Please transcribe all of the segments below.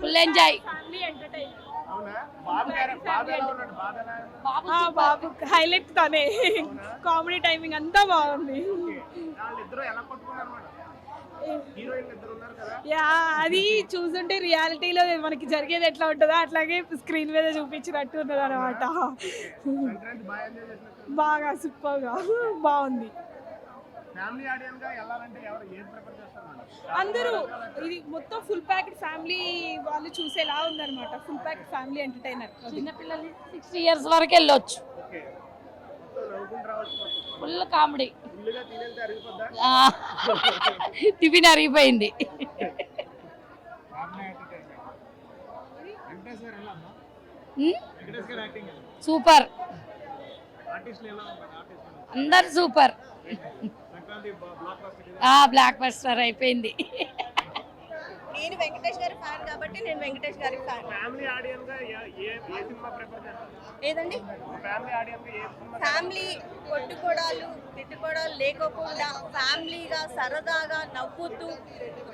Full enjoy. బాబు highlight తనే. Comedy timing అంతా బాగుంది. యా, అది చూస్తుంటే రియాలిటీలో మనకి జరిగేది ఎట్లా ఉంటుందో అట్లాగే స్క్రీన్ మీద చూపించినట్టు ఉన్నది అనమాట. బాగా సూపర్గా బాగుంది. అందరూ ఇది మొత్తం ఫుల్ ప్యాకెడ్ ఫ్యామిలీ వాళ్ళు చూసేలా ఉందన్నమాట. Full packed family entertainer. చిన్నపిల్లలు 60 years వరకు వెళ్ళొచ్చు. Full comedy. టిఫిన్ అరిగిపోయింది. సూపర్, అందరు సూపర్. బ్లాక్ బస్టర్ అయిపోయింది. నేను వెంకటేష్ గారి ఫ్యాన్ కాబట్టి నేను వెంకటేష్ గారి ఫ్యాన్. ఏదండి ఫ్యామిలీ కొట్టుకోవడాలు తిట్టుకోవడాలు లేకోకుండా ఫ్యామిలీగా సరదాగా నవ్వుతూ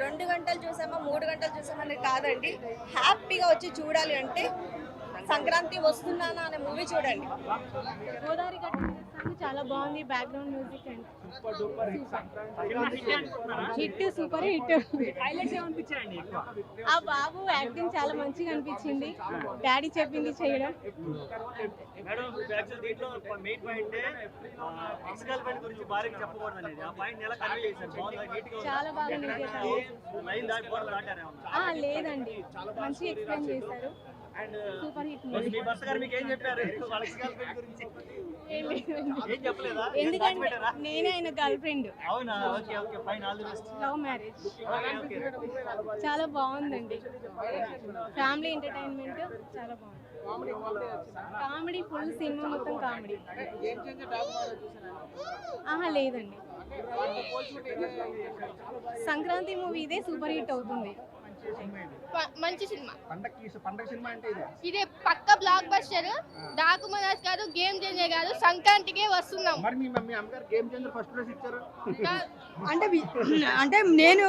2 గంటలు చూసామా 3 గంటలు చూసామని కాదండి, హ్యాపీగా వచ్చి చూడాలి అంటే సంక్రాంతి వస్తున్నానా అనే మూవీ చూడండి. గోదావరి చాలా బాగుంది. Background music and hit, super hit. ఆ బాబు యాక్టింగ్ చాలా మంచిగా అనిపించింది. డాడీ చెప్పింది చేయడం. చాలా బాగా లేదండి, మంచిగా ఎక్స్ప్లెయిన్ చేశారు. Super hit movie. ఎందుకంటే నేనే ఆయన గర్ల్ ఫ్రెండ్. Love marriage. చాలా బాగుందండి. ఫ్యామిలీ ఎంటర్టైన్మెంట్ చాలా బాగుంది. కామెడీ ఫుల్ సినిమా మొత్తం కామెడీ. లేదండి, సంక్రాంతి మూవీ ఇదే సూపర్ హిట్ అవుతుంది. మంచి సినిమా. ఇదే పక్క బ్లాక్ బస్టర్. డాకు మనోజ్ గారు గేమ్ చేంజర్ గారు సంక్రాంతికే వస్తున్నాం. అంటే నేను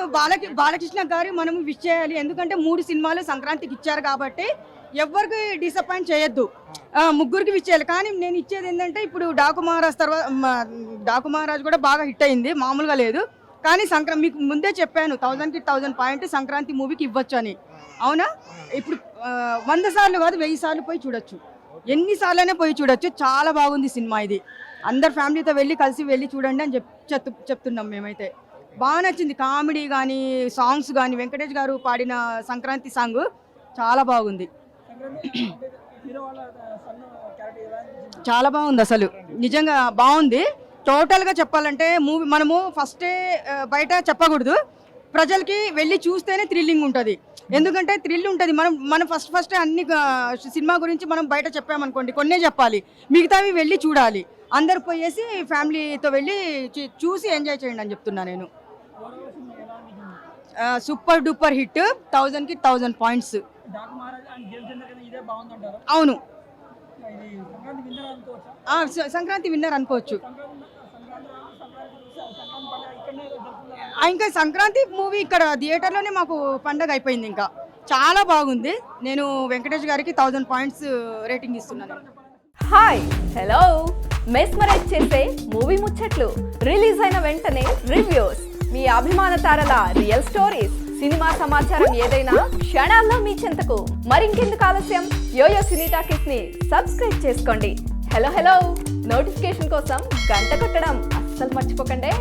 బాలకృష్ణ గారు మనం విష్ చేయాలి. ఎందుకంటే 3 సినిమాలు సంక్రాంతికి ఇచ్చారు కాబట్టి ఎవరికి డిసప్పాయింట్ చేయొద్దు. ముగ్గురికి విష్ చేయాలి. కానీ నేను ఇచ్చేది ఏంటంటే ఇప్పుడు డాకు మహారాజ్ కూడా బాగా హిట్ అయింది, మామూలుగా లేదు. కానీ మీకు ముందే చెప్పాను 1000కి 1000 పాయింట్ సంక్రాంతి మూవీకి ఇవ్వచ్చు అని. అవునా? ఇప్పుడు 100 సార్లు కాదు 1000 సార్లు పోయి చూడొచ్చు. ఎన్నిసార్లైనా పోయి చూడొచ్చు. చాలా బాగుంది సినిమా ఇది. అందరు ఫ్యామిలీతో కలిసి వెళ్ళి చూడండి అని చెప్తున్నాం మేమైతే. బాగా నచ్చింది. కామెడీ కానీ సాంగ్స్ కానీ వెంకటేష్ గారు పాడిన సంక్రాంతి సాంగ్ చాలా బాగుంది. చాలా బాగుంది, అసలు నిజంగా బాగుంది. టోటల్గా చెప్పాలంటే మూవీ మనము ఫస్టే బయట చెప్పకూడదు. ప్రజలకి వెళ్ళి చూస్తేనే థ్రిల్లింగ్ ఉంటుంది. ఎందుకంటే థ్రిల్ ఉంటుంది. మనం ఫస్ట్ అన్ని సినిమా గురించి మనం బయట చెప్పామనుకోండి, కొన్నే చెప్పాలి, మిగతావి వెళ్ళి చూడాలి. అందరు పోయేసి ఫ్యామిలీతో వెళ్ళి చూసి ఎంజాయ్ చేయండి అని చెప్తున్నా నేను. Super duper hit. 1000కి 1000 పాయింట్స్. అవును, సంక్రాంతి విన్నర్ అనుకోవచ్చు. ఇంకా సంక్రాంతి మూవీ ఇక్కడ థియేటర్లోనే మాకు పండగ అయిపోయింది. ఇంకా చాలా బాగుంది. నేను వెంకటేష్ గారికి 1000 పాయింట్స్ రేటింగ్ ఇస్తున్నాను. Hi, hello. మెస్మరైజ్ చేసే మూవీ ముచ్చట్లు, రిలీజ్ అయిన వెంటనే రివ్యూస్, మీ అభిమాన తారల రియల్ స్టోరీస్, సినిమా సమాచారం ఏదైనా క్షణాల్లో మీ చెంతకు. మరింకెందుకు ఆలస్యం, యోయో సినీ టాకీస్ ని సబ్స్క్రైబ్ చేసుకోండి. హలో నోటిఫికేషన్ కోసం గంట కొట్టడం అస్సలు మర్చిపోకండి.